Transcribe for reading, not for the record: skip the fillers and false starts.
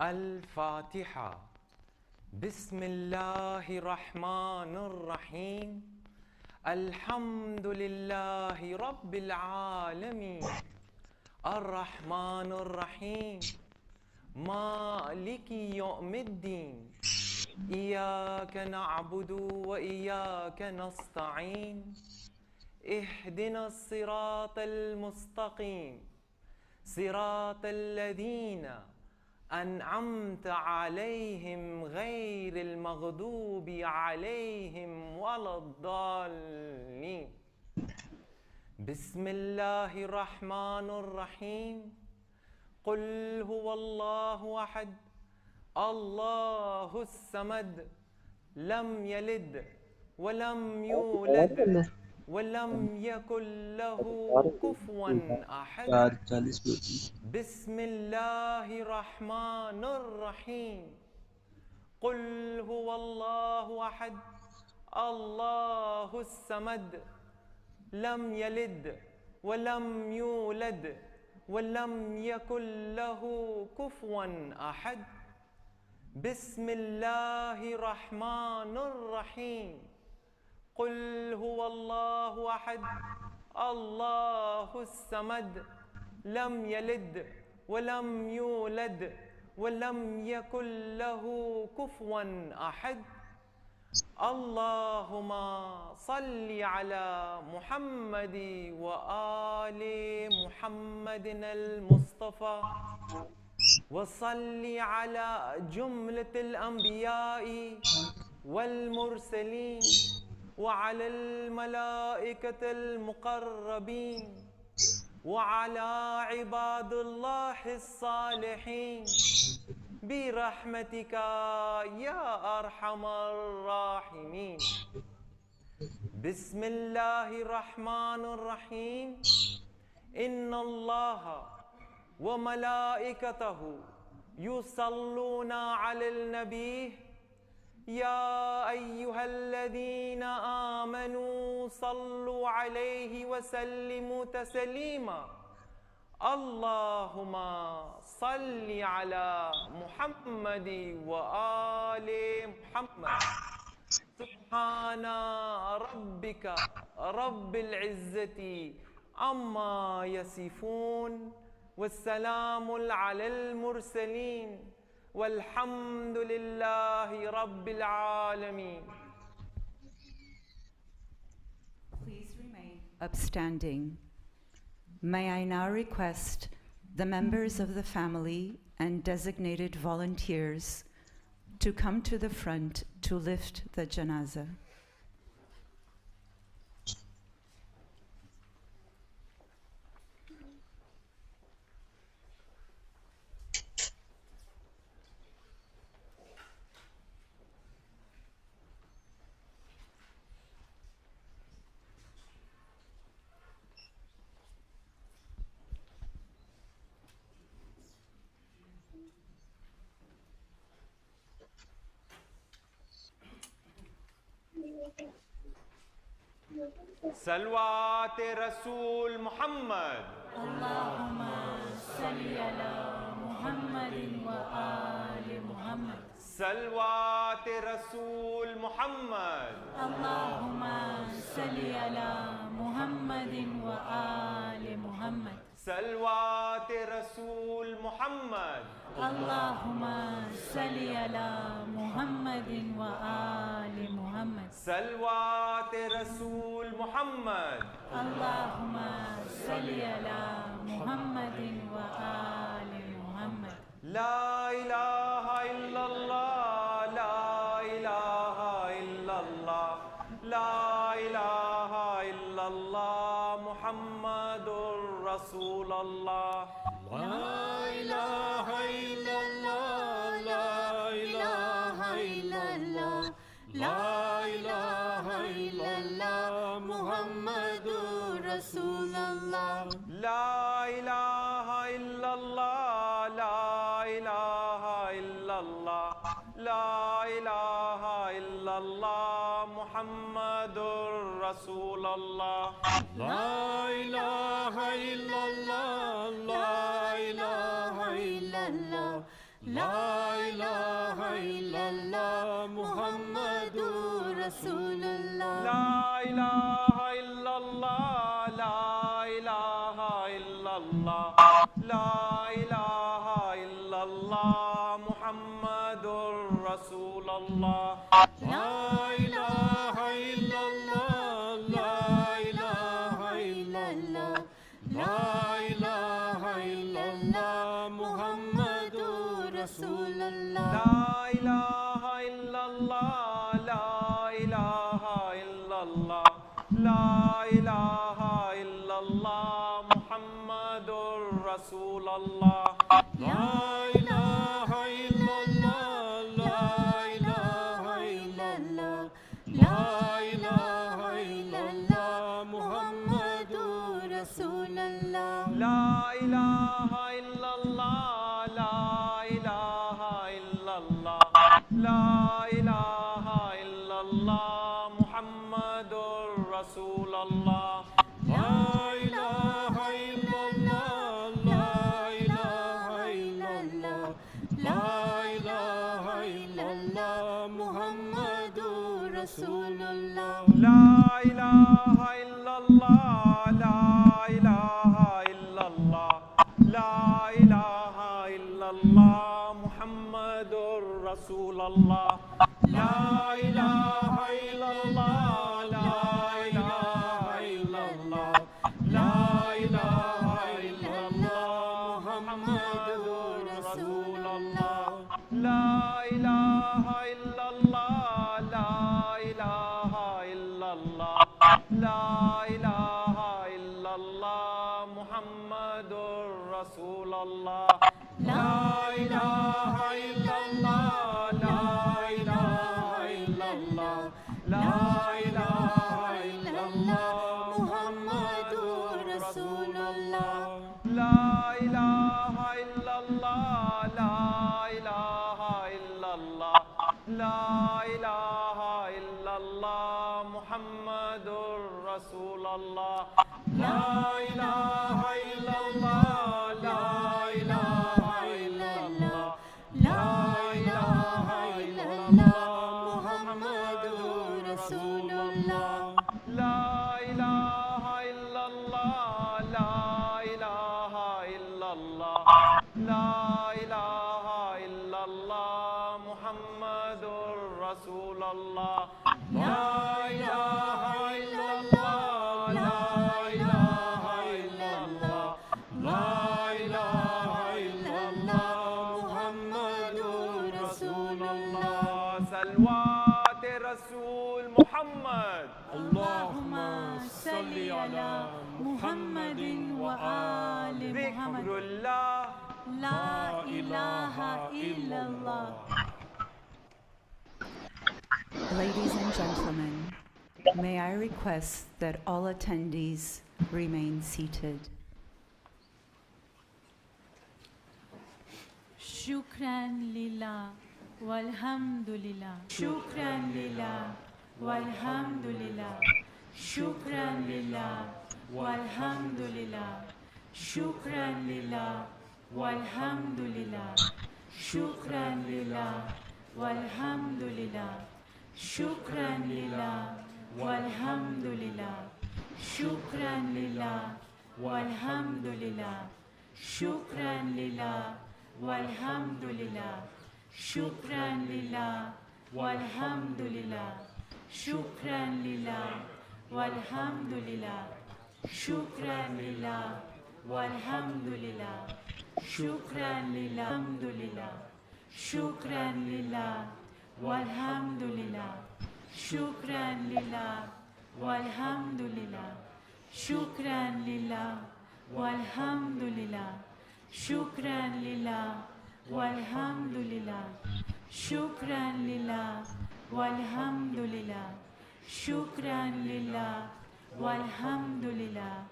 الفاتحة. بسم الله الرحمن الرحيم. الحمد لله رب العالمين الرحمن الرحيم مالك يوم الدين إياك نعبد وإياك نستعين اهدنا الصراط المستقيم صراط الذين أنعمت عليهم غير المغضوب عليهم ولا الضالين. بسم الله الرحمن الرحيم. قل هو الله أحد الله الصمد لم يلد ولم يولد ولم يكن له كفوا أحد. بسم الله الرحمن الرحيم. قل هو الله أحد الله الصمد لم يلد ولم يولد ولم يكن له كفوا أحد. بسم الله الرحمن الرحيم. قل هو الله أحد الله الصمد لم يلد ولم يولد ولم يكن له كفوا أحد. اللهم صل على محمد وآل محمد المصطفى، وصل على جملة الأنبياء والمرسلين وعلى الملائكة المقربين وعلى عباد الله الصالحين برحمتك يا أرحم الراحمين. بسم الله الرحمن الرحيم. إن الله وملائكته يصلون على النبي يا أيها الذين آمنوا صلوا عليه وسلموا تسليما. اللهم صل على محمد وآل محمد. سبحان ربك رب العزة عما يصفون والسلام على المرسلين والحمد لله رب العالمين. Please remain upstanding. May I now request the members of the family and designated volunteers to come to the front to lift the janazah. صلوات رسول محمد. اللهم صل على محمد وآل محمد. صلوات رسول محمد. اللهم صل على محمد وآل محمد. صلوات رسول محمد. اللهم صل على محمد وآل محمد. صلوات رسول محمد. اللهم صل على محمد وآل محمد. لا إله إلا الله لا إله إلا الله لا إله إلا الله محمد رسول الله. لا إله إلا الله لا إله إلا الله لا إله إلا الله محمد رسول الله. لا إله إلا الله لا إله إلا الله لا إله إلا الله محمد رسول الله. لا إله إلا الله لا إله إلا الله لا إله إلا الله محمد رسول الله لا إله إلا الله لا إله إلا الله لا إله إلا الله محمد رسول الله لا إله إلا الله لا إله إلا الله لا إله إلا الله محمد رسول الله لا إله إلا الله لا إله إلا الله لا إله إلا الله محمد رسول الله لا إله إلا الله لا إله إلا الله لا إله إلا الله محمد رسول الله لا إله إلا الله لا إله إلا الله لا إله إلا الله محمد رسول الله لا إله إلا الله لا إله إلا الله لا إله إلا الله محمد رسول الله لا إله إلا الله لا إله إلا الله لا إله إلا الله محمد رسول الله لا إله إلا الله لا إله إلا الله لا إله إلا الله محمد رسول الله لا إله إلا الله لا إله إلا الله لا إله إلا الله محمد رسول الله لا إله إلا الله لا إله إلا الله لا إله إلا الله محمد رسول الله لا إله إلا الله لا إله إلا الله لا إله إلا الله محمد رسول الله لا إله إلا الله لا إله إلا الله لا إله إلا الله محمد رسول الله لا إله إلا الله لا إله إلا الله لا إله إلا الله محمد رسول الله لا إله إلا الله لا إله إلا الله لا إله إلا الله محمد رسول الله صلوات رسول محمد اللهم صل على محمد وآل ذكر محمد الله لا إله إلا الله. Ladies and gentlemen, may I request that all attendees remain seated. Shukran lillah walhamdulillah. Shukran lillah walhamdulillah. Shukran lillah walhamdulillah. Shukran lillah walhamdulillah. Shukran lillah walhamdulillah. Shukran lillah walhamdulillah. Shukran lillah walhamdulillah. Shukran lillah walhamdulillah. Shukran lillah walhamdulillah. Shukran lillah walhamdulillah. Shukran lillah walhamdulillah. Shukran lillah alhamdulillah. Shukran lillah walhamdulillah. Shukran lillah walhamdulillah. Shukran lillah walhamdulillah. Shukran lillah walhamdulillah. Shukran lillah walhamdulillah. Shukran lillah walhamdulillah.